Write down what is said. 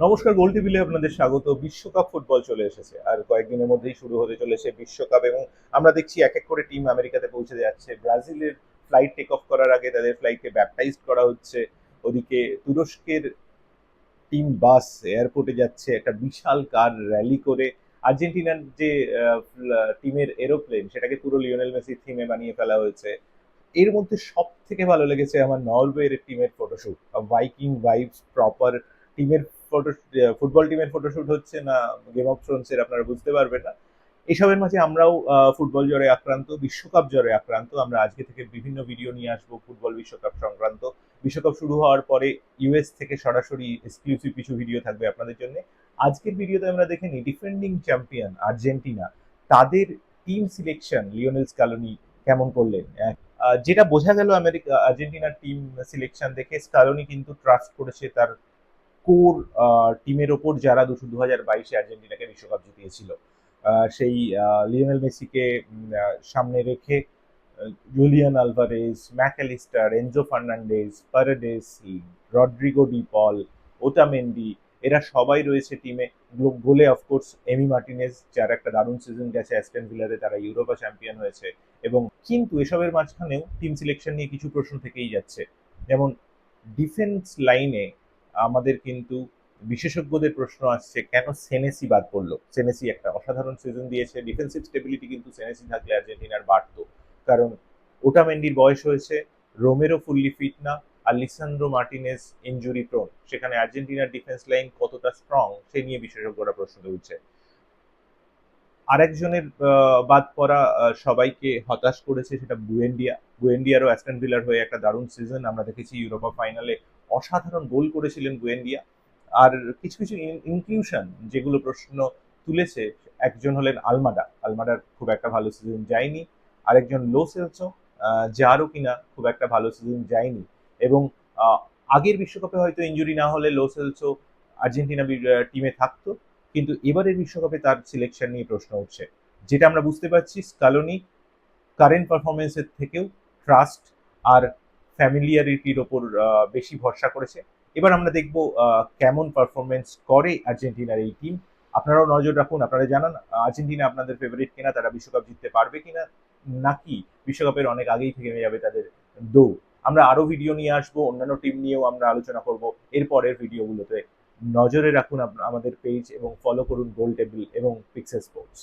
নমস্কার, গোল টেবিলে আপনাদের স্বাগত। বিশ্বকাপ ফুটবল চলে এসেছে আর কয়েকদিনের মধ্যেই শুরু হতে চলেছে বিশ্বকাপ, এবং আমরা দেখছি এক এক করে টিম আমেরিকাতে পৌঁছে যাচ্ছে। ব্রাজিলের ফ্লাইট টেক অফ করার আগে তাদের ফ্লাইটকে ব্যাপটাইজ করা হচ্ছে। ওদিকে তুরস্কের টিম বাস এয়ারপোর্টে যাচ্ছে একটা বিশাল কার র্যালি করে। আর্জেন্টিনার যে টিমের এরোপ্লেন, সেটাকে পুরো লিওনেল মেসির থিমে বানিয়ে ফেলা হয়েছে। এর মধ্যে সব থেকে ভালো লেগেছে আমার নরওয়ের টিমের ফটোশুট। ভাইকিং ভাইবস প্রপার টিমের ফটো। ফুটবল টিমের ফটোশুট হচ্ছে না গেম অফ থ্রোনস এর, আপনারা বুঝতে পারবেন না। এসবের মাঝে আমরাও ফুটবল জ্বরে আক্রান্ত, বিশ্বকাপ জ্বরে আক্রান্ত। আমরা আজকে থেকে বিভিন্ন ভিডিও নিয়ে আসবো ফুটবল বিশ্বকাপ সংক্রান্ত। বিশ্বকাপ শুরু হওয়ার পরে ইউএস থেকে সরাসরি এক্সক্লুসিভ কিছু ভিডিও থাকবে আপনাদের জন্য। আজকের ভিডিওতে আমরা দেখে নিই ডিফেন্ডিং চ্যাম্পিয়ন আর্জেন্টিনা, তাদের টিম সিলেকশন লিওনেল স্কালোনি কেমন করলেন। যেটা বোঝা গেল আর্জেন্টিনার টিম সিলেকশন দেখে, স্কালোনি কিন্তু ট্রাস্ট করেছে তার কোর টিমের ওপর, যারা 2022-এ আর্জেন্টিনাকে বিশ্বকাপ জিতিয়েছিল। সেই লিওনেল মেসিকে সামনে রেখে Julian Alvarez, MacAllister, Enzo Fernandez, Paredes, Rodrigo De Paul, Otamendi, এরা সবাই রয়েছে টিমে। গোলে অফকোর্স এমি মার্টিনেজ, যার একটা দারুণ সিজন গেছে অ্যাস্টন ভিলারে, তারা ইউরোপা চ্যাম্পিয়ন হয়েছে। এবং কিন্তু এসবের মাঝখানেও টিম সিলেকশন নিয়ে কিছু প্রশ্ন থেকেই যাচ্ছে। যেমন ডিফেন্স লাইনে আমাদের কিন্তু বিশেষজ্ঞদের প্রশ্ন আসছে, কেন সেনেসি বাদ পড়লো। সেনেসি একটা অসাধারণ সিজন দিয়েছে, ডিফেন্সিভ স্টেবিলিটি কিন্তু সেনেসি থাকলে আর্জেন্টিনার বাড়তো। কারণ ওটামেন্ডির বয়স হয়েছে, রোমেরো ফুললি ফিট না, আর লিসান্দ্রো মার্টিনেজ ইনজুরি প্রোন। সেখানে আর্জেন্টিনার ডিফেন্স লাইন কতটা স্ট্রং সে নিয়ে বিশেষজ্ঞরা প্রশ্ন তুলছে। আরেকজনের বাদ পড়া সবাইকে হতাশ করেছে, সেটা বুয়েন্ডিয়া। বুয়েন্ডিয়ারও অ্যাস্টন ভিলার হয়ে একটা দারুণ সিজন আমরা দেখেছি, ইউরোপা ফাইনালে অসাধারণ গোল করেছিলেন বুয়েন্ডিয়া। আর কিছু কিছু ইনক্লুশন যেগুলো প্রশ্ন তুলেছে, একজন হলেন আলমাডা। আলমাডার খুব একটা ভালো সিজন যায়নি। আরেকজন লো সেলসো, যারও কিনা খুব একটা ভালো সিজন যায়নি। এবং আগের বিশ্বকাপে হয়তো ইঞ্জুরি না হলে লো সেলসো আর্জেন্টিনা টিমে থাকতো, কিন্তু এবারের বিশ্বকাপে তার সিলেকশন নিয়ে প্রশ্ন উঠছে। যেটা আমরা বুঝতে পারছি, স্কালোনি কারেন্ট পারফরমেন্সের থেকেও ট্রাস্ট আর ফ্যামিলিয়ারিটির ওপর বেশি ভরসা করেছে। এবার আমরা দেখব কেমন পারফরমেন্স করে আর্জেন্টিনার এই টিম। আপনারাও নজর রাখুন, আপনারা জানান আর্জেন্টিনা আপনাদের ফেভারিট কিনা, তারা বিশ্বকাপ জিততে পারবে কিনা, নাকি বিশ্বকাপের অনেক আগেই থেকে যাবে তাদের দৌড়। আমরা আরো ভিডিও নিয়ে আসবো, অন্যান্য টিম নিয়েও আমরা আলোচনা করব এর পরের ভিডিওগুলোতে। নজরে রাখুন আমাদের পেজ এবং ফলো করুন গোল টেবিল এবং পিক্সেল স্পোর্টস।